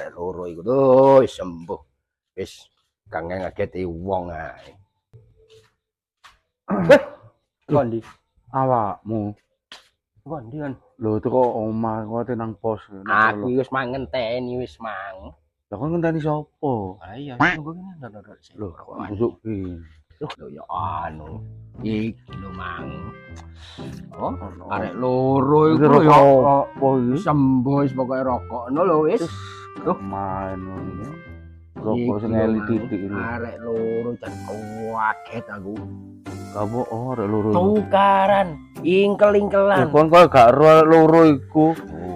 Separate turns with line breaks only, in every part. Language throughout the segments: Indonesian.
arek loro iku tuh wis sembuh. Wis kang ngageti wong ae. Kondi
Awakmu.
kondian.
Lho itu kok omah kok nang pos.
Aku wis mangenteni wis mang.
Lah kon ngenteni sapa?
Ah iya, tunggu kene ndok
Lho, kok busuk ki.
Lho ya anu. Iki lho mang. Oh, arek loro iku lho ya
apa iki?
sembuh wis pokoke rokokno lho wis.
Lho, main ngono. Rokok sing eli titik lho.
Arek loro jan kaget aku.
Apa arek loro?
Tukaran, ingkel-ingkelan.
Kon kok gak ero arek loro iku.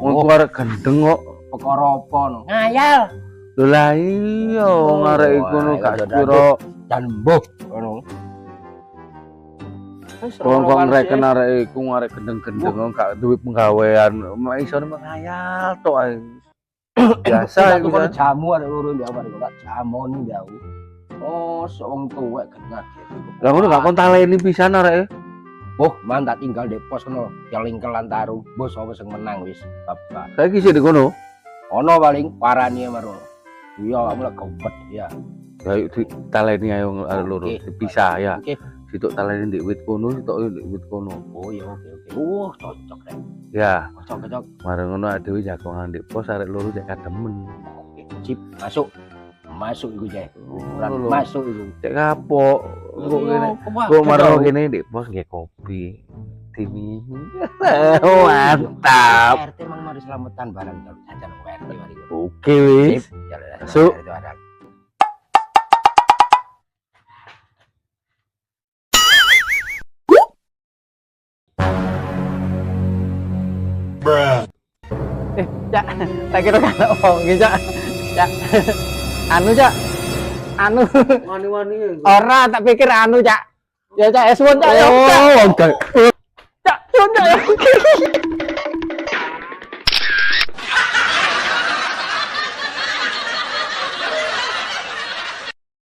Wong arek gendeng kok.
Perkara apa no? Ngayal.
Lho lah iya arek iku no gak kira
jan mbuh ngono.
Wong kok ngreken arek iku arek gendeng-gendeng kok gak duwe penggawean. Iso ngayal tok ae. Biasa iku
kan jamu arek loro mbak arek kok jamoni mbak. Oh, wong tuwek genah gitu.
Lah ngono gak kon taleni pisan areke.
Oh, man tak tinggal di pos kono, kelingkelan tarung. Bos apa sing menang wis, bapak.
Saiki sik di kono.
Ono paling parani marono. Iya, kamu lek gobet ya.
Ya yuk taleni ayo arek loro dipisah ya.
Oke.
Situk taleni ndek wit kono, situk ndek wit kono.
Oh iya, oke. Cocok rek.
Ya,
Cocok.
mareng ngono dhewe jagongan ndek pos arek loro cek kademen.
Sip, masuk. Masuk iku jek. Masuk iku.
Cek kapok. Kok ngene.
Wah,
Kok mareng kene ndek pos nggih kopi. Timi. Mantap.
RT mang mari selamatan bareng karo jajan RT mari.
Oke wis. Masuk.
Cak, tak kira kan wong iki, Cak. Cak. Anu, Cak. Anu.
Wani-wani.
Ora, tak pikir anu, Cak. Ya, Cak, suwun, Cak.
Oh,
Cak, suwun, Cak.